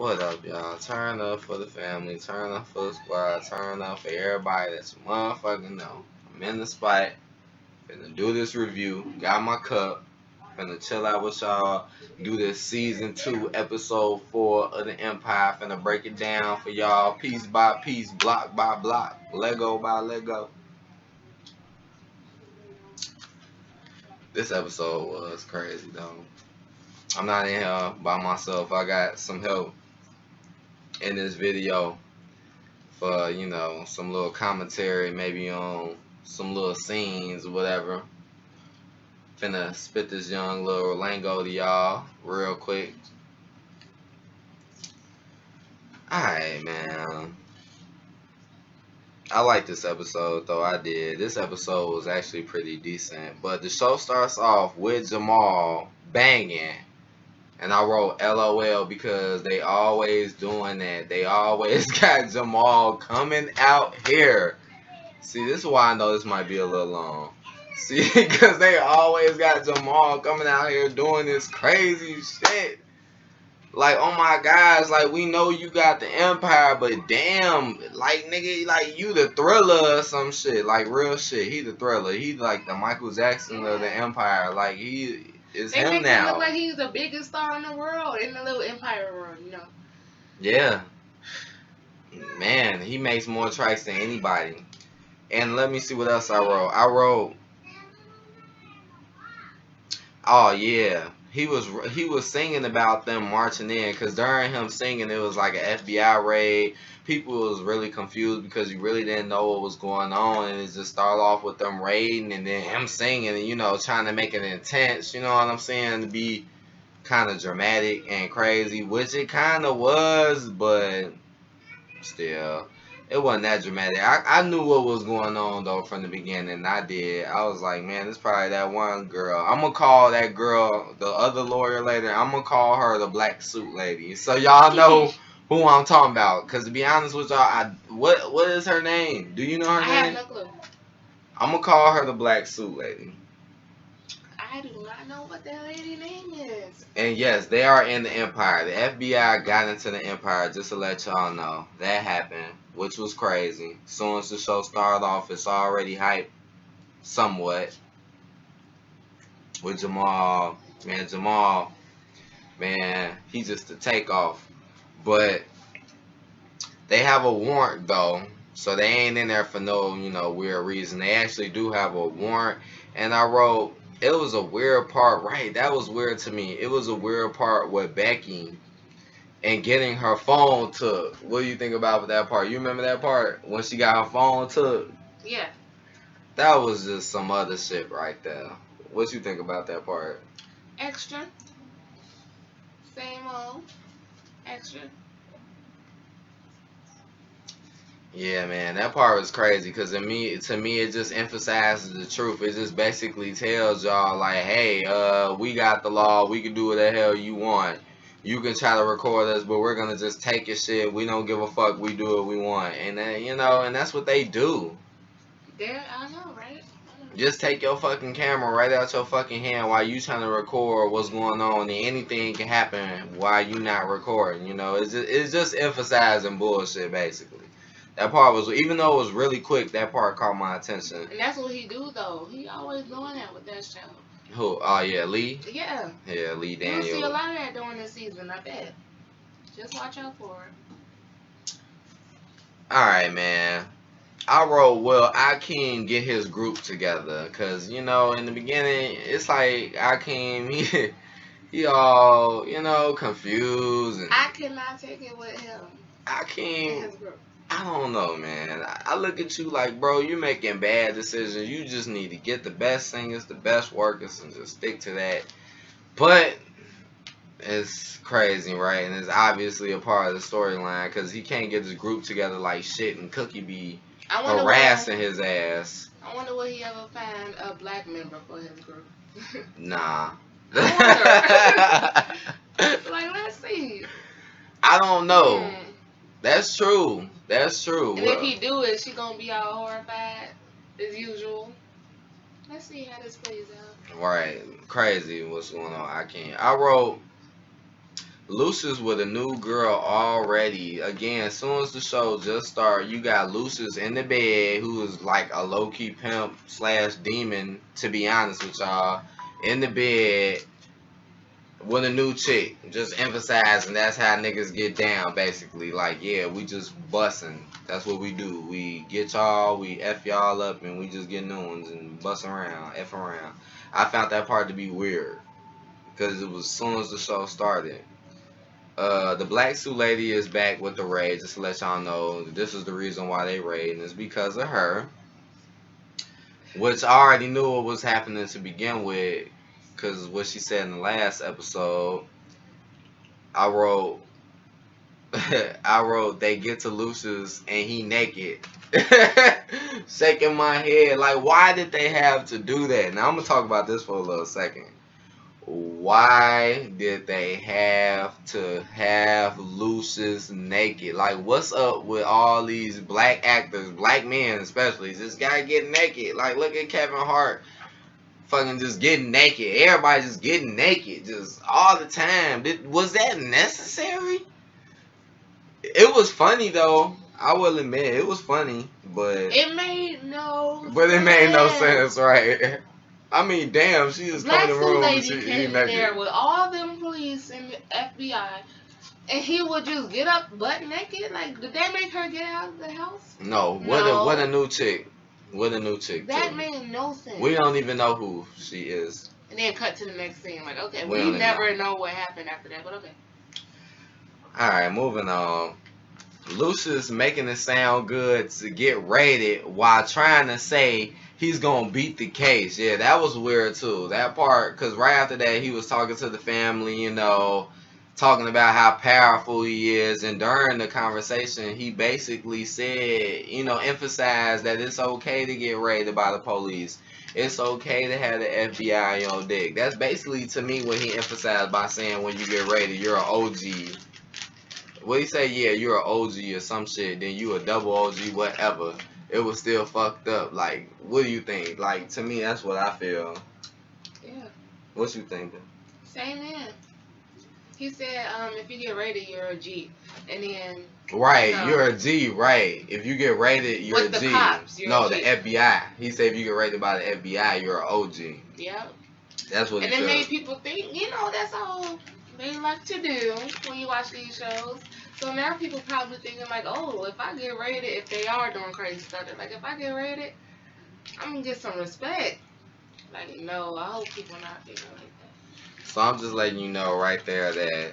What up, y'all? Turn up for the family, turn up for the squad, turn up for everybody that's motherfucking know. I'm in the spot, finna do this review, got my cup, finna chill out with y'all, do this season 2, episode 4 of the Empire, finna break it down for y'all, piece by piece, block by block, Lego by Lego. This episode was crazy though. I'm not in here by myself, I got some help in this video for, some little commentary maybe on some little scenes or whatever. Finna spit this young little lingo to y'all real quick. Alright, man. I like this episode though, I did. This episode was actually pretty decent. But the show starts off with Jamal banging. And I wrote LOL because they always doing that. They always got Jamal coming out here. See, this is why I know this might be a little long. See, because they always got Jamal coming out here doing this crazy shit. Like, oh my gosh, like, we know you got the Empire, but damn, like, nigga, like, you the Thriller or some shit. Like, real shit. He the Thriller. He like the Michael Jackson of the Empire. Like, he is him now. They make him look like he's the biggest star in the world, in the little Empire world, Yeah. Man, he makes more tracks than anybody. And let me see what else I wrote. Oh yeah, he was singing about them marching in, because during him singing, it was like an FBI raid. People was really confused because you really didn't know what was going on, and it just started off with them raiding and then him singing and trying to make it intense. You know what I'm saying? To be kind of dramatic and crazy, which it kind of was, but still. It wasn't that dramatic. I knew what was going on though from the beginning. I did. I was like, man, it's probably that one girl. I'm gonna call that girl, the other lawyer lady. I'm gonna call her the black suit lady. So y'all know who I'm talking about. Cause to be honest with y'all, what is her name? Do you know her name? I have no clue. I'm gonna call her the black suit lady. I do not know what that lady's name is. And yes, they are in the Empire. The FBI got into the Empire, just to let y'all know. That happened, which was crazy. As soon as the show started off, it's already hyped somewhat. With Jamal. Man, he's just a takeoff. But they have a warrant, though. So they ain't in there for no, weird reason. They actually do have a warrant. And I wrote, it was a weird part, right? That was weird to me. It was a weird part with Becky and getting her phone took. What do you think about that part? You remember that part when she got her phone took? Yeah. That was just some other shit right there. What you think about that part? Extra. Same old. Extra. Yeah, man, that part was crazy because to me, it just emphasizes the truth. It just basically tells y'all like, hey, we got the law. We can do what the hell you want. You can try to record us, but we're gonna just take your shit. We don't give a fuck. We do what we want, and then and that's what they do. I know, right? Just take your fucking camera right out your fucking hand while you trying to record what's going on, and anything can happen while you not recording. It's just emphasizing bullshit basically. That part was, even though it was really quick, that part caught my attention. And that's what he do though. He always doing that with that show. Who? Oh yeah, Lee. Yeah. Yeah, Lee Daniels. You'll see a lot of that during this season. I bet. Just watch out for it. All right, man. I wrote, well, Akeem get his group together, cause in the beginning it's like Akeem he all confused, and I cannot take it with him. Akeem, I don't know, man. I look at you like, bro, you're making bad decisions. You just need to get the best singers, the best workers, and just stick to that. But it's crazy, right? And it's obviously a part of the storyline because he can't get his group together like shit, and Cookie be harassing his ass. I wonder will he ever find a black member for his group. Nah. I wonder. Like, let's see. I don't know. That's true. That's true. And if he do it, she gonna be all horrified as usual. Let's see how this plays out. Right. Crazy what's going on. I wrote, Lucius with a new girl already. Again, as soon as the show just started, you got Lucius in the bed, who is like a low key pimp slash demon, to be honest with y'all, in the bed with a new chick. Just emphasizing that's how niggas get down, basically. Like, yeah, we just busting. That's what we do. We get y'all, we F y'all up, and we just get new ones and bust around, F around. I found that part to be weird because it was as soon as the show started. The black suit lady is back with the raid. Just to let y'all know, this is the reason why they raid, and it's because of her. Which I already knew what was happening to begin with, because what she said in the last episode. I wrote, I wrote, they get to Lucius and he naked. Shaking my head, like, why did they have to do that? Now I'm gonna talk about this for a little second. Why did they have to have Lucius naked? Like, what's up with all these black actors, black men especially? This guy getting naked. Like, look at Kevin Hart, fucking just getting naked. Everybody just getting naked, just all the time. Was that necessary? It was funny though. I will admit it was funny, but It made no it made no sense. sense, right? I mean, damn, she just come Black in the suit room and lady she came in there with all them police and the FBI, and he would just get up butt naked. Like, did that make her get out of the house? No, No. what a new chick. What a new chick. That too. made no sense. We don't even know who she is. And then cut to the next scene. Like, okay, We we don't even never know what happened after that, but okay. Alright, moving on. Lucius making it sound good to get raided while trying to say he's gonna beat the case. Yeah, that was weird too. That part, because right after that, he was talking to the family, talking about how powerful he is. And during the conversation, he basically said, emphasized that it's okay to get raided by the police. It's okay to have the FBI on deck. That's basically, to me, what he emphasized by saying when you get raided, you're an OG. What he say? Yeah, you're an OG or some shit. Then you a double OG, whatever. It was still fucked up. Like, what do you think? Like, to me, that's what I feel. Yeah. What you thinking? Same man. He said, if you get raided, you're a G. And then... Right, No. you're a G, right. If you get raided, you're With a the G. cops, you're no, a the G. FBI. He said if you get raided by the FBI, you're an OG. Yep. That's what And he it said. made people think, that's all they like to do when you watch these shows. So now people probably thinking like, oh, if I get raided, if they are doing crazy stuff, they're like, if I get raided, I'm gonna get some respect. Like, no, I hope people not thinking like that. So I'm just letting you know right there that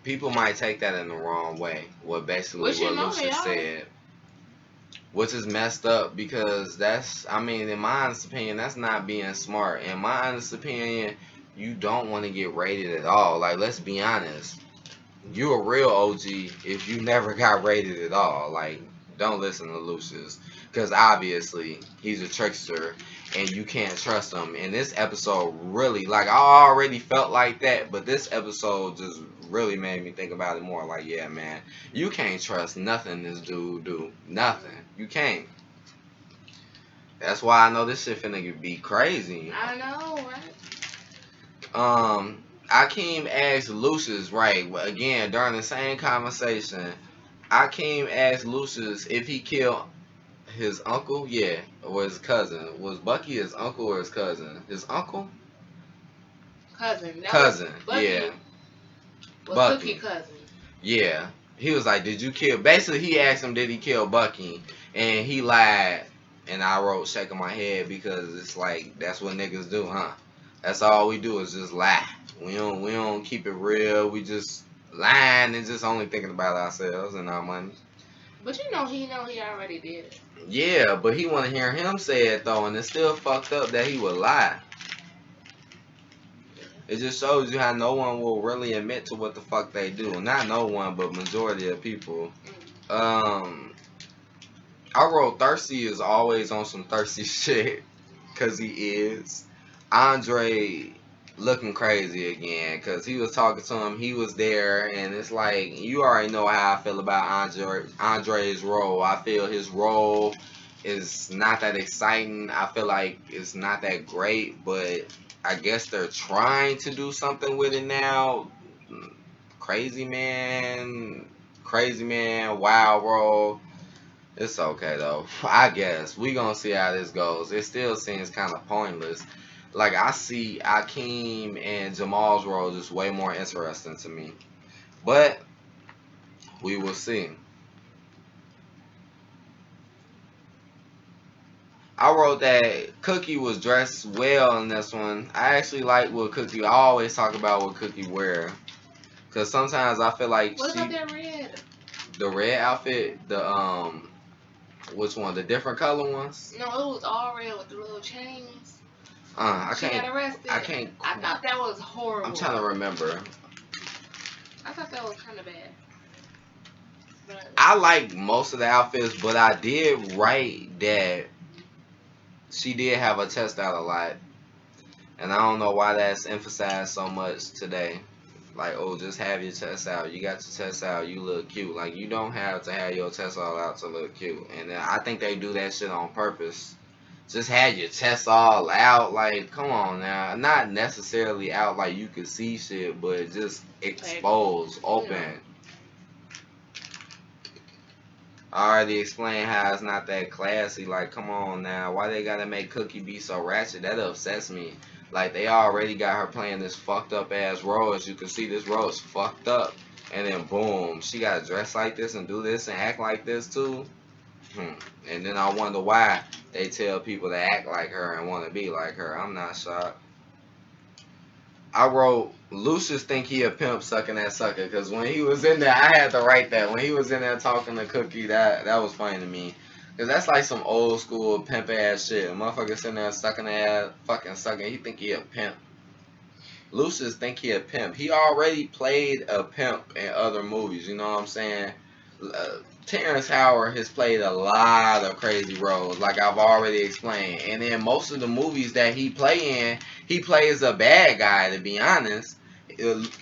people might take that in the wrong way. What basically Which what they Lucius are. said. Which is messed up because in my honest opinion, that's not being smart. In my honest opinion, you don't want to get raided at all. Like, let's be honest. You a real OG if you never got raided at all. Like, don't listen to Lucius. Because obviously, he's a trickster and you can't trust him. And this episode really, like, I already felt like that, but this episode just really made me think about it more. Like, yeah, man, you can't trust nothing this dude do. Nothing. You can't. That's why I know this shit finna be crazy. I know, right? Akeem asked Lucius, right, again, during the same conversation, Akeem asked Lucius if he killed his uncle, yeah, or his cousin. Was Bucky his uncle or his cousin? His uncle? Cousin. Cousin, Bucky yeah. was Bucky. Cookie cousin. Yeah. He was like, did you kill? Basically, he asked him, did he kill Bucky? And he lied. And I wrote shaking my head because it's like, that's what niggas do, huh? That's all we do is just lie. We don't keep it real. We just lying and just only thinking about ourselves and our money. But he already did it. Yeah, but he want to hear him say it though, and it's still fucked up that he would lie. It just shows you how no one will really admit to what the fuck they do. Not no one, but majority of people. I wrote thirsty is always on some thirsty shit, cause he is. Andre looking crazy again, cause he was talking to him. He was there, and it's like you already know how I feel about Andre's role. I feel his role is not that exciting. I feel like it's not that great, but I guess they're trying to do something with it now. Crazy Man, Crazy Man, Wild World. It's okay though. I guess we gonna see how this goes. It still seems kind of pointless. Like I see Akeem and Jamal's role just way more interesting to me. But we will see. I wrote that Cookie was dressed well in this one. I actually like what Cookie. I always talk about what Cookie wear, cause sometimes I feel like What about that red? the red outfit, which one, the different color ones. No, it was all red with the little chains. She got arrested. I can't. I thought that was horrible. I'm trying to remember. I thought that was kind of bad. But I like most of the outfits, but I did write that she did have her chest out a lot, and I don't know why that's emphasized so much today. Like, oh, just have your chest out. You got your chest out. You look cute. Like, you don't have to have your chest all out to look cute. And I think they do that shit on purpose. Just have your chest all out. Like, come on now. Not necessarily out like you can see shit, but just exposed, open. I already explained how it's not that classy. Like, come on now. Why they gotta make Cookie be so ratchet? That upsets me. Like, they already got her playing this fucked up ass role. As you can see, this role is fucked up. And then, boom, she gotta dress like this and do this and act like this, too. And then I wonder why they tell people to act like her and want to be like her. I'm not shocked. I wrote, Lucius think he a pimp sucking that sucker, because when he was in there, I had to write that. When he was in there talking to Cookie, that was funny to me. Because that's like some old school pimp ass shit. A motherfucker sitting there sucking ass, fucking sucking. He think he a pimp. Lucius think he a pimp. He already played a pimp in other movies, you know what I'm saying? Terrence Howard has played a lot of crazy roles, like I've already explained. And in most of the movies that he play in, he plays a bad guy, to be honest.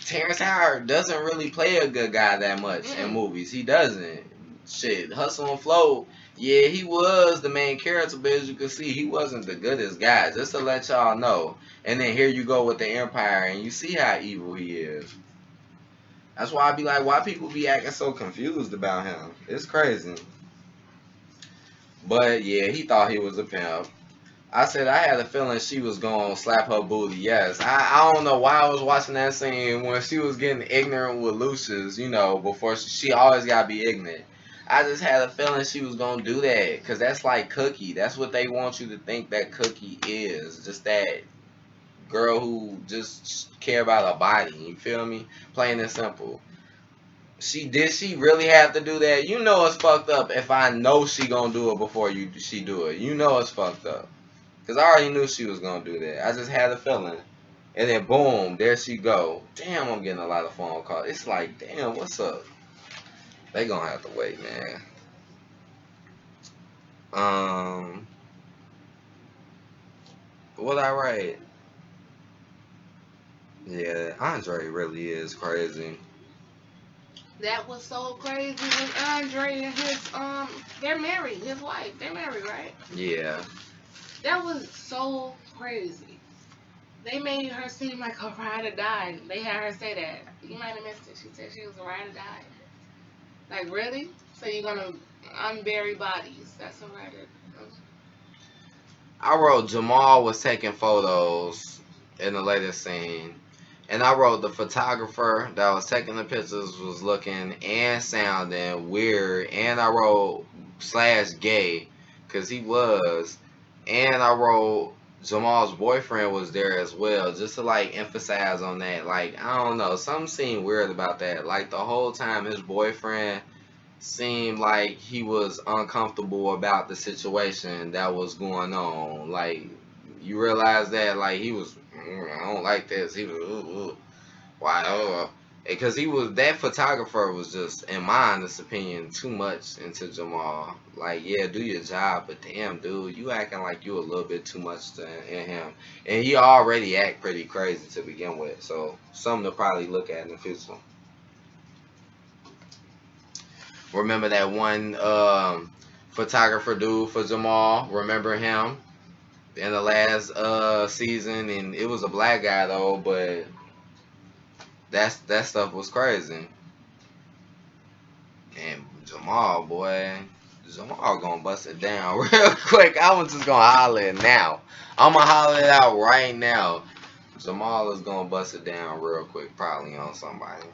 Terrence Howard doesn't really play a good guy that much in movies. He doesn't. Shit, Hustle and Flow, yeah, he was the main character, but as you can see, he wasn't the goodest guy, just to let y'all know. And then here you go with the Empire, and you see how evil he is. That's why I be like, why people be acting so confused about him? It's crazy. But yeah, he thought he was a pimp. I said I had a feeling she was gonna slap her booty. Yes, I don't know why I was watching that scene when she was getting ignorant with Lucius. You know, before she always gotta be ignorant. I just had a feeling she was gonna do that, because that's like Cookie. That's what they want you to think that Cookie is. Just that girl who just care about her body. You feel me? Plain and simple. She really have to do that? You know it's fucked up if I know she gonna do it before she do it. You know it's fucked up. Cause I already knew she was gonna do that. I just had a feeling. And then boom, there she go. Damn, I'm getting a lot of phone calls. It's like, damn, what's up? They gonna have to wait, man. What I write? Yeah, Andre really is crazy. that was so crazy when Andre and his they're married, his wife, they're married, right? Yeah. That was so crazy. They made her seem like a ride or die. They had her say that. You might have missed it. She said she was a ride or die. Like, really? So you're gonna unbury bodies? That's a ride or I wrote Jamal was taking photos in the latest scene. And I wrote the photographer that was taking the pictures was looking and sounding weird. And I wrote slash gay, because he was. And I wrote Jamal's boyfriend was there as well, just to like emphasize on that. Like, I don't know, something seemed weird about that. Like, the whole time his boyfriend seemed like he was uncomfortable about the situation that was going on. Like, you realize that, like, he was, I don't like this. He was, why, because he was, that photographer was just, in my honest opinion, too much into Jamal. Like, yeah, do your job, but damn, dude, you acting like you a little bit too much in him. And he already act pretty crazy to begin with, so something to probably look at in the future. Remember that one photographer dude for Jamal. Remember him in the last season, and it was a black guy though, but that stuff was crazy. And Jamal, boy, Jamal gonna bust it down real quick. I was just gonna holler it now. I'm gonna holler it out right now. Jamal is gonna bust it down real quick, probably on somebody.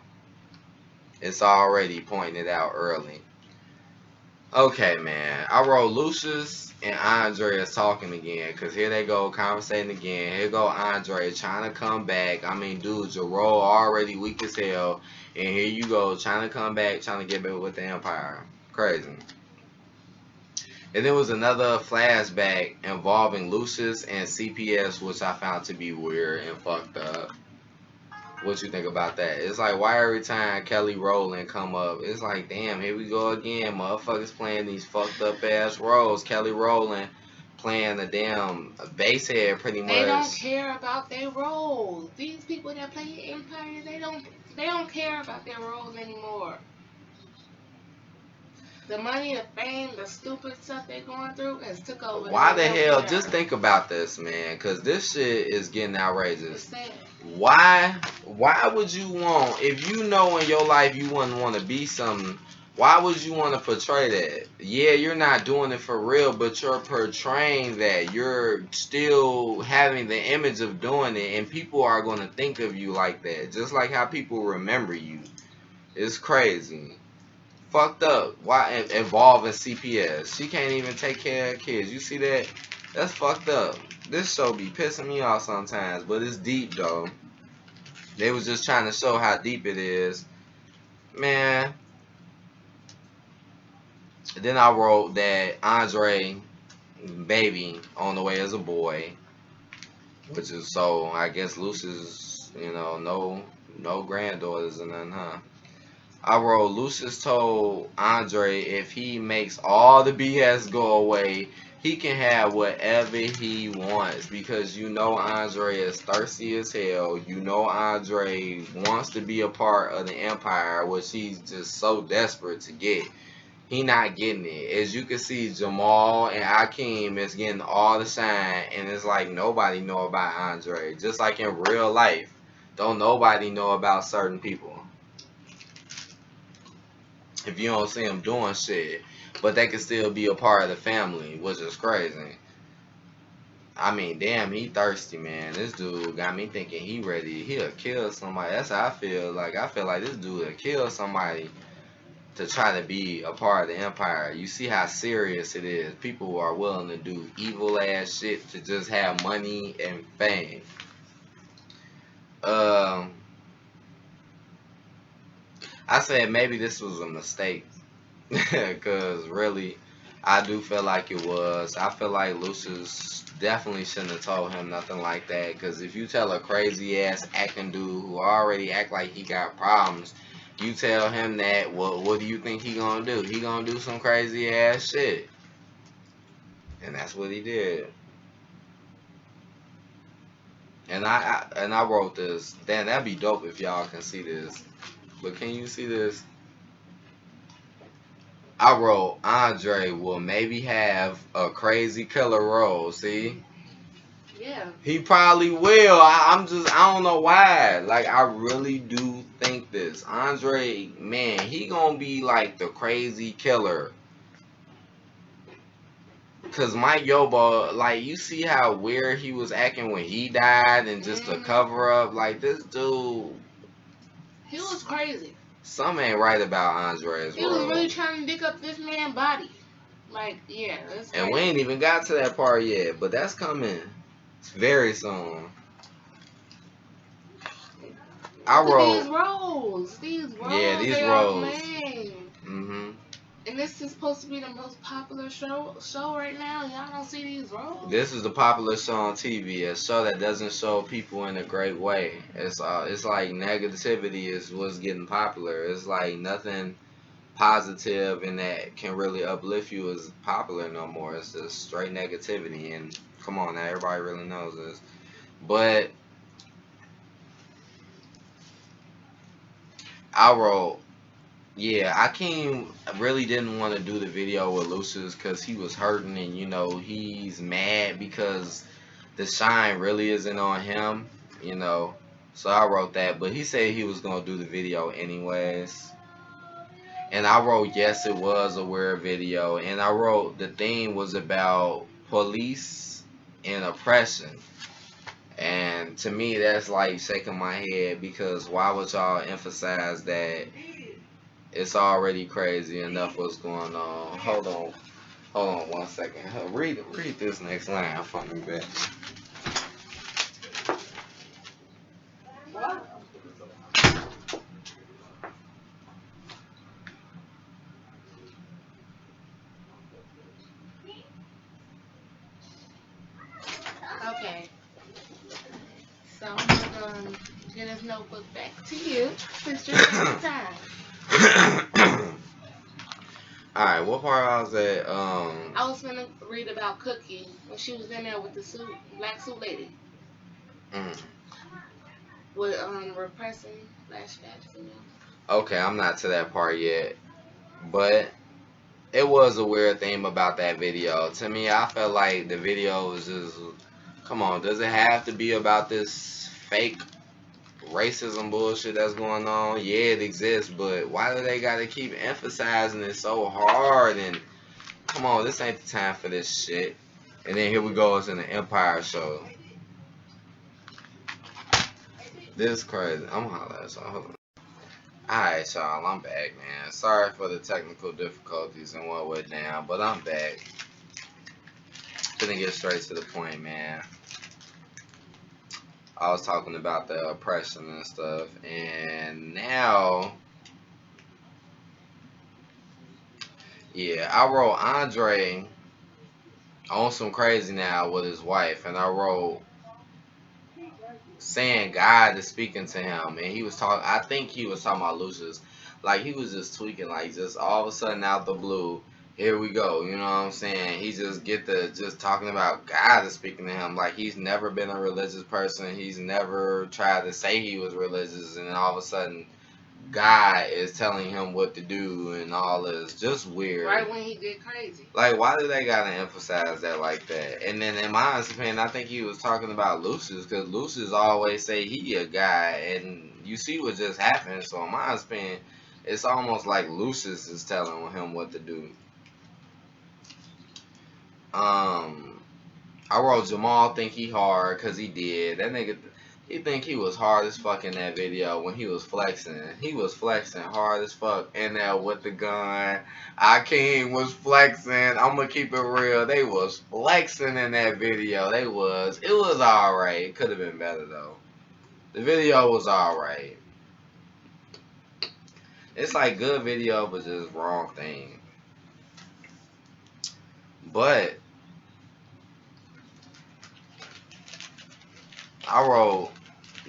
It's already pointed out early. Okay, man. I wrote Lucius and Andre is talking again, cause here they go conversating again. Here go Andre trying to come back. I mean, dude, Jerome already weak as hell, and here you go trying to come back, trying to get back with the Empire. Crazy. And there was another flashback involving Lucius and CPS, which I found to be weird and fucked up. What you think about that? It's like, why every time Kelly Rowland come up, it's like, damn, here we go again. Motherfuckers playing these fucked up ass roles. Kelly Rowland playing the damn bass head pretty much. They don't care about their roles. These people that play Empire, they don't care about their roles anymore. The money, the fame, the stupid stuff they're going through has took over. Why the hell? Just think about this, man, because this shit is getting outrageous. Why would you want, if you know in your life you wouldn't want to be something, why would you want to portray that? Yeah, you're not doing it for real, but you're portraying that. You're still having the image of doing it, and people are going to think of you like that, just like how people remember you. It's crazy. Fucked up. Why involving CPS? She can't even take care of kids. You see that? That's fucked up. This show be pissing me off sometimes, but it's deep though. They was just trying to show how deep it is. Man. Then I wrote that Andre baby on the way as a boy. Which is so I guess Lucius, no granddaughters and nothing, huh? I wrote Lucius told Andre if he makes all the BS go away, he can have whatever he wants because Andre is thirsty as hell. Andre wants to be a part of the Empire, which he's just so desperate to get. He not getting it. As you can see, Jamal and Akeem is getting all the shine, and it's like nobody know about Andre. Just like in real life, don't nobody know about certain people. If you don't see him doing shit, but they can still be a part of the family, which is crazy. I mean, damn, he thirsty, man. This dude got me thinking he ready. He'll kill somebody. That's how I feel. Like, I feel like this dude will kill somebody to try to be a part of the Empire. You see how serious it is. People are willing to do evil ass shit to just have money and fame. I said maybe this was a mistake. Because really, I do feel like it was. I feel like Lucius definitely shouldn't have told him nothing like that. Because if you tell a crazy ass acting dude who already act like he got problems, you tell him that, well, what do you think he gonna do? He gonna do some crazy ass shit. And that's what he did. And I wrote this. Damn, that'd be dope if y'all can see this. But can you see this? I wrote Andre will maybe have a crazy killer role. See? Yeah. He probably will. I don't know why. Like, I really do think this. Andre, man, he gonna be like the crazy killer. Cause Mike Yoba, like, you see how weird he was acting when he died and just the cover up. Like, this dude. He was crazy. Something ain't right about Andre's He was really trying to dig up this man's body. Like, yeah. That's and we ain't even got to that part yet, but that's coming very soon. I wrote these roles. Yeah, these they roles. Are playing. And this is supposed to be the most popular show right now. Y'all don't see these roles. This is the popular show on TV, a show that doesn't show people in a great way. It's like negativity is what's getting popular. It's like nothing positive and that can really uplift you is popular no more. It's just straight negativity, and come on now, everybody really knows this. But I wrote Yeah, Akeem really didn't want to do the video with Lucius because he was hurting, and he's mad because the shine really isn't on him, you know. So I wrote that, but he said he was gonna do the video anyways. And I wrote, yes, it was a weird video, and I wrote the theme was about police and oppression. And to me, that's like shaking my head because why would y'all emphasize that it's already crazy enough what's going on? Hold on 1 second. Read this next line for me, bitch. Okay, so I'm gonna get this notebook back to you since you're taking time. All right, what part I was at? I was gonna read about Cookie when she was in there with the suit, black suit lady, mm, with repressing flashbacks. okay, I'm not to that part yet, but it was a weird thing about that video. To me, I felt like the video was just, come on, does it have to be about this fake racism bullshit that's going on? Yeah, it exists, but why do they gotta keep emphasizing it so hard? And come on, this ain't the time for this shit. And then here we go, it's in the Empire show. This crazy. I'm gonna holler at y'all. Hold on. Alright, y'all, I'm back, man. Sorry for the technical difficulties and what went down, but I'm back. Gonna get straight to the point, man. I was talking about the oppression and stuff, and now, yeah, I wrote Andre on some crazy now with his wife, and I wrote saying God is speaking to him, and he was talking. I think he was talking about Lucius, like he was just tweaking, like just all of a sudden out the blue. Here we go, you know what I'm saying? He just get the just talking about God is speaking to him, like he's never been a religious person. He's never tried to say he was religious, and then all of a sudden God is telling him what to do and all this. Just weird. Right when he get crazy. Like, why do they gotta emphasize that like that? And then, in my opinion, I think he was talking about Lucius because Lucius always say he a guy, and you see what just happened. So, in my opinion, it's almost like Lucius is telling him what to do. Um, I wrote Jamal think he hard because he did. That nigga, he think he was hard as fuck in that video when he was flexing. He was flexing hard as fuck in there with the gun. Akeem was flexing. I'm gonna keep it real. They was flexing in that video. They was. It was alright. It could have been better though. The video was alright. It's like good video, but just wrong thing. But I wrote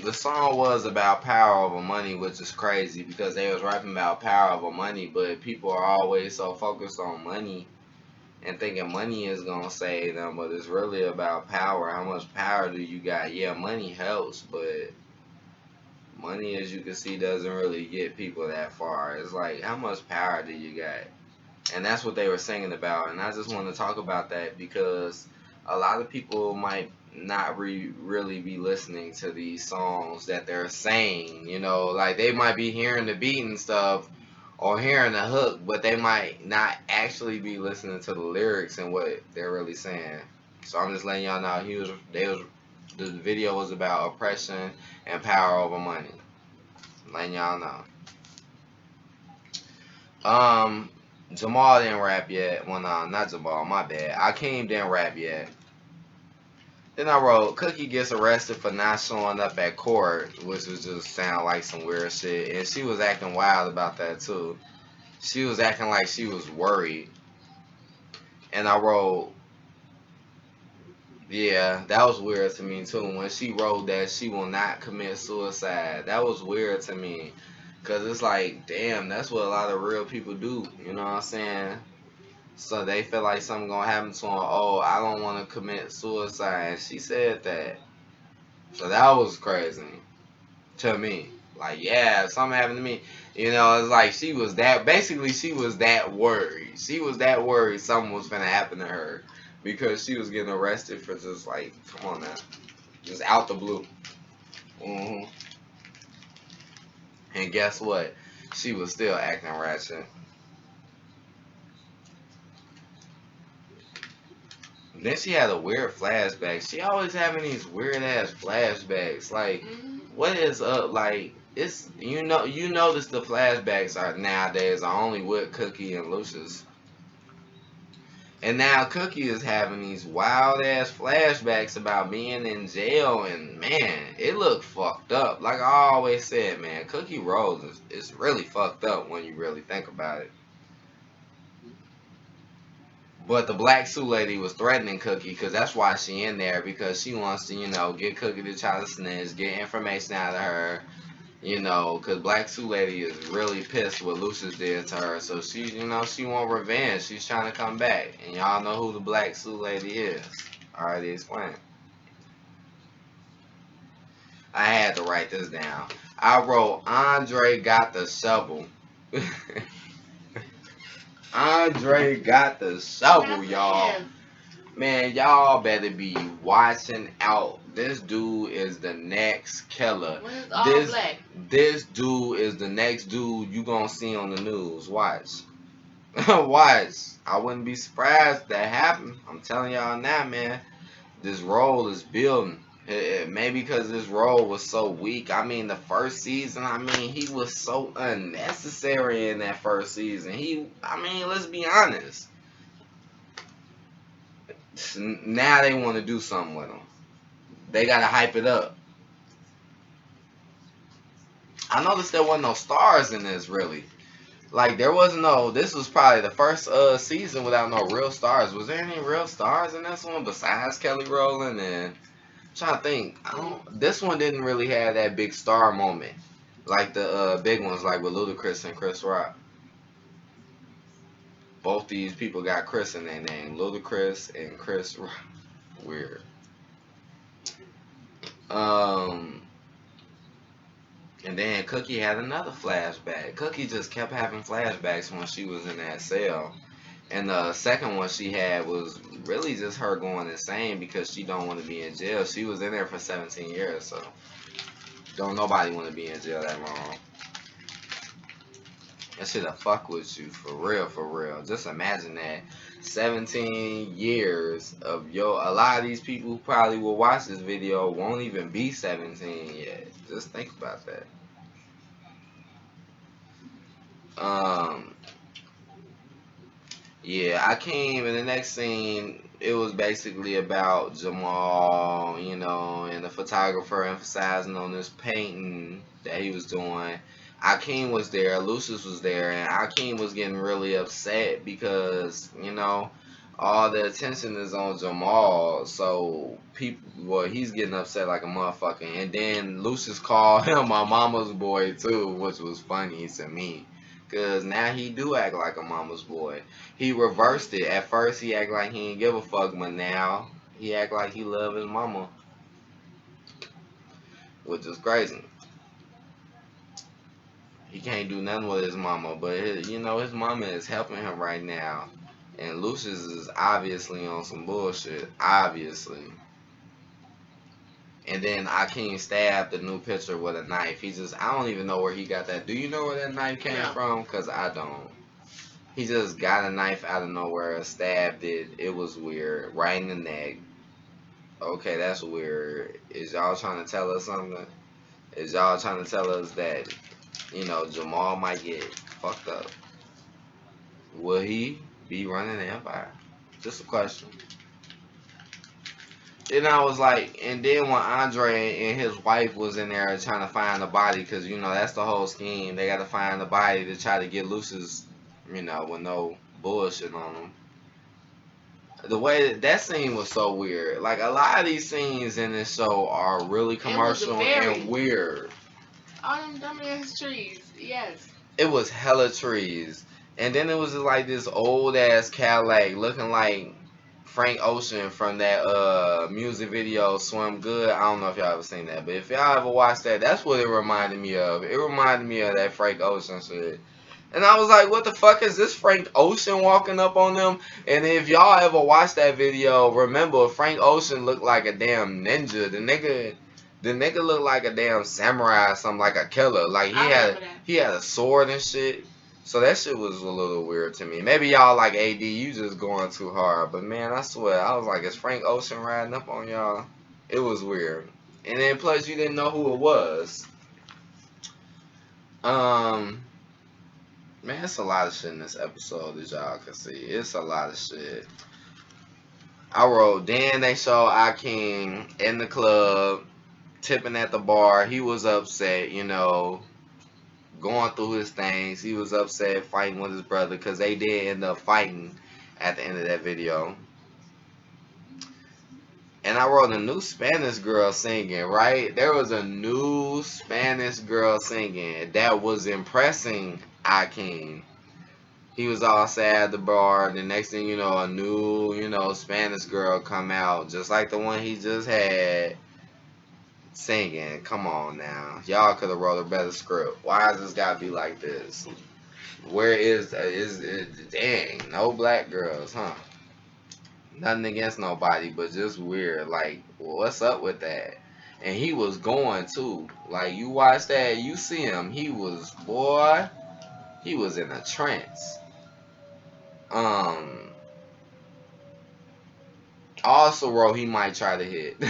the song was about power over money, which is crazy because they was rapping about power over money, but people are always so focused on money and thinking money is gonna save them, but it's really about power. How much power do you got? Yeah, money helps, but money, as you can see, doesn't really get people that far. It's like, how much power do you got? And that's what they were singing about. And I just want to talk about that because a lot of people might not really be listening to these songs that they're saying. Like they might be hearing the beat and stuff or hearing the hook, but they might not actually be listening to the lyrics and what they're really saying. So I'm just letting y'all know the video was about oppression and power over money. Letting y'all know. Jamal didn't rap yet. Well, no, not Jamal. My bad. Akeem didn't rap yet. Then I wrote, Cookie gets arrested for not showing up at court, which was just sound like some weird shit. And she was acting wild about that too. She was acting like she was worried. And I wrote, yeah, that was weird to me too. When she wrote that she will not commit suicide, that was weird to me. Cause it's like, damn, that's what a lot of real people do. You know what I'm saying? So they feel like something gonna happen to them. Oh, I don't want to commit suicide. And she said that. So that was crazy to me. Like, yeah, something happened to me. You know, it's like she was that. Basically, she was that worried. She was that worried something was gonna happen to her because she was getting arrested for just like, come on now, just out the blue. hmm And guess what? She was still acting ratchet. Then she had a weird flashback. She always having these weird ass flashbacks. Like, Mhm. what is up? Like, it's you notice the flashbacks are nowadays are only with Cookie and Lucius. And now Cookie is having these wild ass flashbacks about being in jail, and man, it looked fucked up. Like I always said, man, Cookie Rose is really fucked up when you really think about it. But the black suit lady was threatening Cookie because that's why she in there, because she wants to, get Cookie to try to snitch, get information out of her, because black suit lady is really pissed what Lucius did to her. So she want revenge. She's trying to come back. And y'all know who the black suit lady is. I already explained. I had to write this down. I wrote Andre got the shovel. Andre got the shovel, That's y'all. him. Man, y'all better be watching out. This dude is the next killer. When it's all This black. this dude is the next dude you gonna see on the news. Watch. Watch. I wouldn't be surprised if that happened. I'm telling y'all now, man. This role is building. Maybe because this role was so weak. I mean, the first season, he was so unnecessary in that first season. Let's be honest. Now they want to do something with him. They gotta hype it up. I noticed there wasn't no stars in this really. Like there wasn't no. This was probably the first season without no real stars. Was there any real stars in this one besides Kelly Rowland? And I'm trying to think. I don't. This one didn't really have that big star moment like the big ones, like with Ludacris and Chris Rock. Both these people got Chris in their name, Ludacris and Chris Rock. Weird. Um, And then Cookie had another flashback. Cookie just kept having flashbacks when she was in that cell. And the second one she had was really just her going insane because she don't want to be in jail. She was in there for 17 years, so don't nobody want to be in jail that long. That shit'll fuck with you for real, for real. Just imagine that 17 years of a lot of these people who probably will watch this video won't even be 17 yet. Just think about that. Um, Yeah, I came in the next scene. It was basically about Jamal, and the photographer emphasizing on this painting that he was doing. Akeem was there, Lucius was there, and Akeem was getting really upset because, all the attention is on Jamal. So he's getting upset like a motherfucker. And then Lucius called him my mama's boy too, which was funny to me. Cause now he do act like a mama's boy. He reversed it. At first he act like he didn't give a fuck, but now he act like he love his mama, which is crazy. He can't do nothing with his mama, but his mama is helping him right now. And Lucius is obviously on some bullshit, obviously. And then Akeem stabbed the new picture with a knife. I don't even know where he got that. Do you know where that knife came from? Cause I don't. He just got a knife out of nowhere, stabbed it. It was weird, right in the neck. Okay, that's weird. Is y'all trying to tell us something? Is y'all trying to tell us that, Jamal might get fucked up? Will he be running the empire? Just a question. Then I was like, and then when Andre and his wife was in there trying to find the body, because, that's the whole scheme. They got to find the body to try to get Lucius, with no bullshit on him. The way that scene was so weird. Like, a lot of these scenes in this show are really commercial and weird. All them dumbass trees, yes. It was hella trees. And then it was just like this old ass Cadillac looking like Frank Ocean from that music video Swim Good. I don't know if y'all ever seen that, but if y'all ever watched that, that's what it reminded me of. It reminded me of that Frank Ocean shit. And I was like, what the fuck is this Frank Ocean walking up on them? And if y'all ever watched that video, remember Frank Ocean looked like a damn ninja. The nigga looked like a damn samurai or something, like a killer. Like I remember that. he had a sword and shit. So that shit was a little weird to me. Maybe y'all like AD, you just going too hard. But man, I swear, I was like, is Frank Ocean riding up on y'all? It was weird. And then plus you didn't know who it was. Um Man, it's a lot of shit in this episode that y'all can see. It's a lot of shit. I wrote, then they show Akeem in the club, tipping at the bar. He was upset, going through his things. He was upset fighting with his brother because they did end up fighting at the end of that video. And I wrote a new Spanish girl singing, right? There was a new Spanish girl singing that was impressing Akeem. He was all sad at the bar. The next thing you know, a new, Spanish girl come out, just like the one he just had, singing. Come on now. Y'all could have wrote a better script. Why does this gotta be like this? Where is dang, no black girls, huh? Nothing against nobody, but just weird. Like, what's up with that? And he was going too. Like, you watch that, you see him. He was, boy, he was in a trance. Um, also wrote he might try to hit.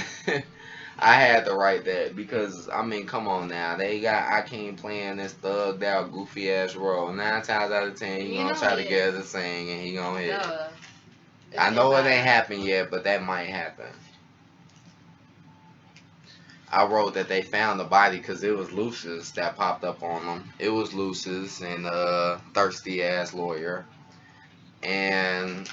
I had to write that because I mean, come on now, they got Akeem playing this thugged out, goofy ass role. 9 times out of 10, he gonna try to get her to sing and he gonna hit. I know it ain't happened yet, but that might happen. I wrote that they found the body because it was Lucius that popped up on them. It was Lucius and a thirsty ass lawyer, and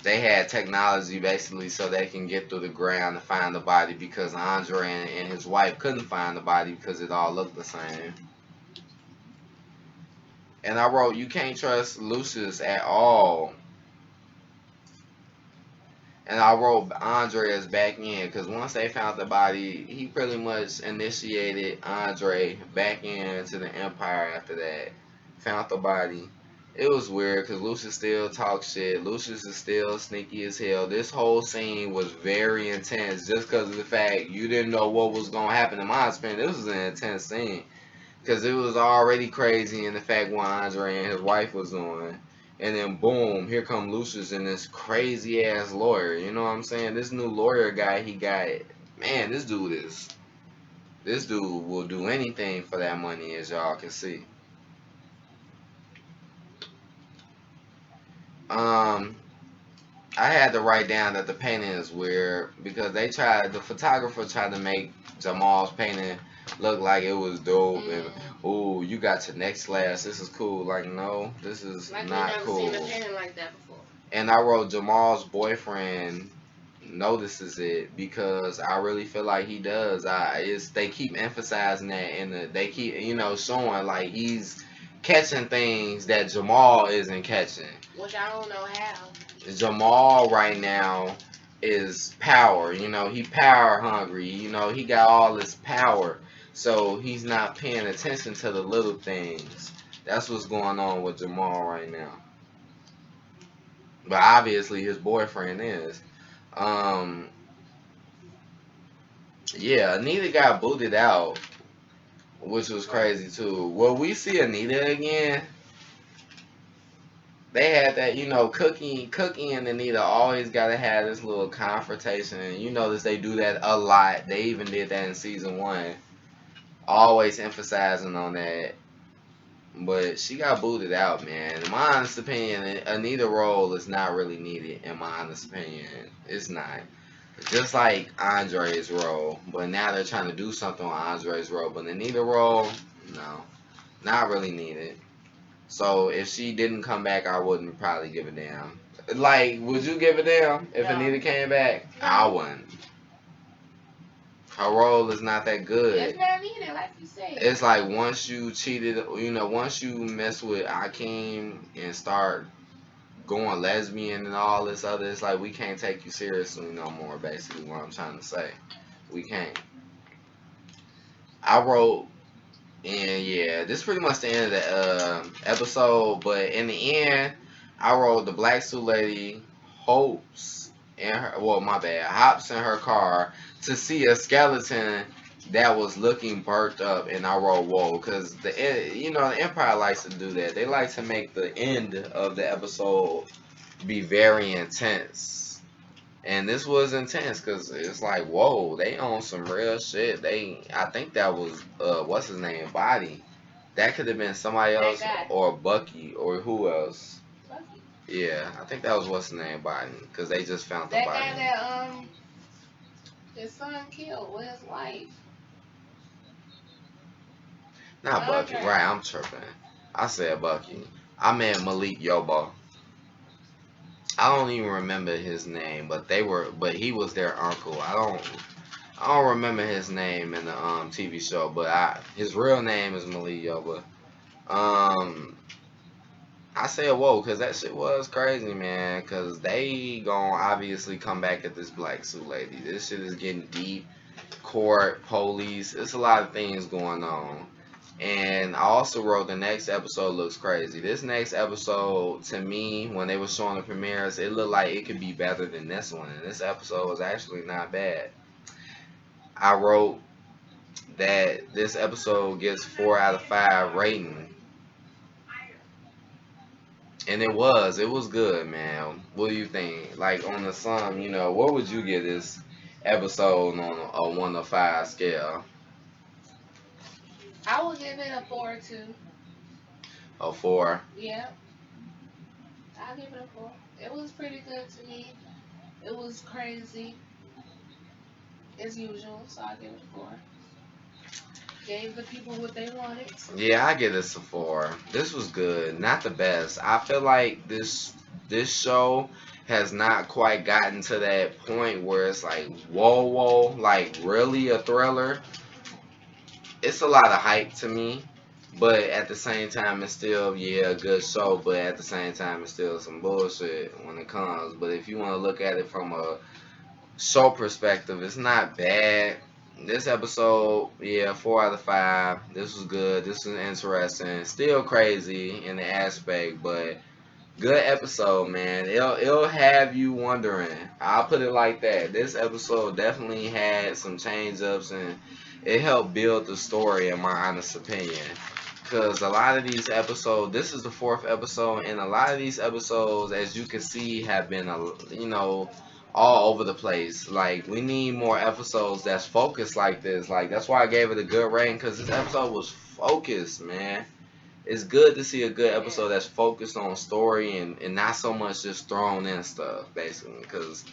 they had technology basically so they can get through the ground to find the body because Andre and his wife couldn't find the body because it all looked the same. And I wrote, you can't trust Lucius at all. And I wrote Andre's back in because once they found the body, he pretty much initiated Andre back into the Empire after that. Found the body. It was weird because Lucius still talks shit. Lucius is still sneaky as hell. This whole scene was very intense just because of the fact you didn't know what was going to happen. In my opinion, this was an intense scene because it was already crazy in the fact what Andre and his wife was doing. And then boom, here come Lucius and this crazy ass lawyer. You know what I'm saying? This new lawyer guy he got, man, this dude will do anything for that money, as y'all can see. I had to write down that the painting is weird because the photographer tried to make Jamal's painting look like it was dope and ooh, you got your next class, this is cool. Like, no, this is like not cool. Seen a painting like that before. And I wrote Jamal's boyfriend notices it because I really feel like he does. They keep emphasizing that and they keep showing like he's catching things that Jamal isn't catching. Which I don't know how. Jamal right now is power. He power hungry. He got all this power. So he's not paying attention to the little things. That's what's going on with Jamal right now. But obviously his boyfriend is. Yeah, Anita got booted out, which was crazy too. Will we see Anita again? They had that, Cookie and Anita always gotta have this little confrontation. And you notice they do that a lot. They even did that in season 1. Always emphasizing on that. But she got booted out, man. In my honest opinion, Anita's role is not really needed, in my honest opinion. It's not. Just like Andre's role. But now they're trying to do something on Andre's role. But Anita's role, no. Not really needed. So if she didn't come back, I wouldn't probably give a damn. Like, would you give a damn if Anita came back? No. I wouldn't. Her role is not that good. It's not needed, like you said. It's like once you cheated, once you mess with Akeem and start going lesbian and all this other. It's like we can't take you seriously no more. Basically, what I'm trying to say, we can't. I wrote, and yeah, this is pretty much the end of the episode. But in the end, I wrote the black suit lady hopes in her. Well, my bad, hops in her car to see a skeleton that was looking burnt up, and I wrote whoa, because the Empire likes to do that. They like to make the end of the episode be very intense. And this was intense because it's like, whoa, they own some real shit. I think that was, what's his name, Body. That could have been somebody That else guy. or Bucky or who else. Bucky. Yeah, I think that was what's his name, Body, because they just found the That body. guy that his son killed with his wife. Not Bucky, Andre. right? I'm tripping. I said Bucky. I meant Malik Yoba. I don't even remember his name, but he was their uncle. I don't remember his name in the TV show, but his real name is Malik Yoba. Um, I said whoa, cause that shit was crazy, man. Cause they gonna obviously come back at this black suit lady. This shit is getting deep. Court, police, it's a lot of things going on. And I also wrote the next episode looks crazy. This next episode, to me, when they were showing the premieres, it looked like it could be better than this one. And this episode was actually not bad. I wrote that this episode gets 4 out of 5 rating. And it was good, man. What do you think? Like on the sum, what would you give this episode on a 1 to 5 scale? I will give it a 4 or 2. A 4. Yeah, I'll give it a 4. It was pretty good to me. It was crazy as usual, so I'll give it a 4. Gave the people what they wanted. Yeah, I give this a 4. This was good, not the best. I feel like this show has not quite gotten to that point where it's like whoa, like really a thriller. It's a lot of hype to me, but at the same time, it's still a good show. But at the same time, it's still some bullshit when it comes. But if you want to look at it from a show perspective, it's not bad. This episode, 4 out of 5. This was good. This was interesting. Still crazy in the aspect, but good episode, man. It'll have you wondering. I'll put it like that. This episode definitely had some change ups, and it helped build the story, in my honest opinion. Cause a lot of these episodes, this is the 4th episode, and a lot of these episodes, as you can see, have been all over the place. Like we need more episodes that's focused like this. Like that's why I gave it a good rating, cause this episode was focused, man. It's good to see a good episode that's focused on story and not so much just thrown in stuff, basically. Because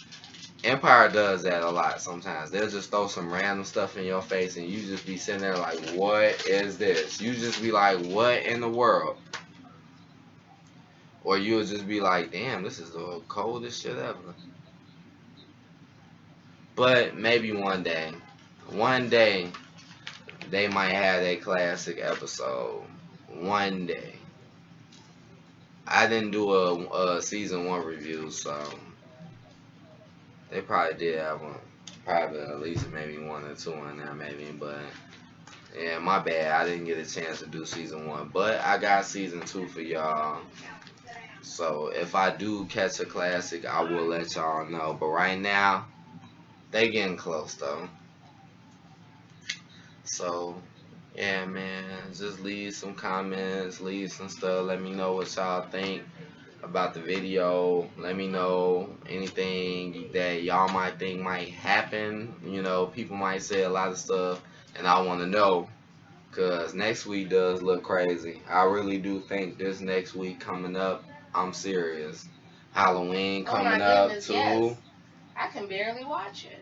Empire does that a lot sometimes. They'll just throw some random stuff in your face and you just be sitting there like, what is this? You just be like, what in the world? Or you'll just be like, damn, this is the coldest shit ever. But maybe one day, they might have a classic episode. One day. I didn't do a season 1 review, so they probably did have one. Probably at least maybe 1 or 2 in there, maybe. But yeah, my bad. I didn't get a chance to do season 1, but I got season 2 for y'all. So if I do catch a classic, I will let y'all know. But right now, they getting close though. So yeah, man, just leave some comments, leave some stuff. Let me know what y'all think about the video. Let me know anything that y'all might think might happen. People might say a lot of stuff, and I want to know because next week does look crazy. I really do think this next week coming up, I'm serious. Halloween Oh my coming up goodness, too. yes. I can barely watch it.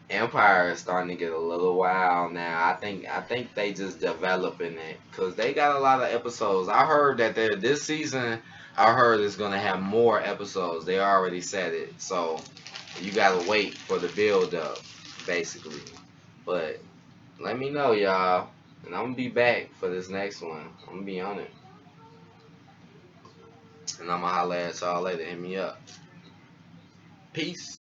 Empire is starting to get a little wild now. I think they just developing it because they got a lot of episodes. I heard that this season. I heard it's gonna have more episodes. They already said it, so you gotta wait for the build up, basically. But let me know, y'all, and I'm gonna be back for this next one. I'm gonna be on it. And I'ma holla at y'all later. Hit me up. Peace.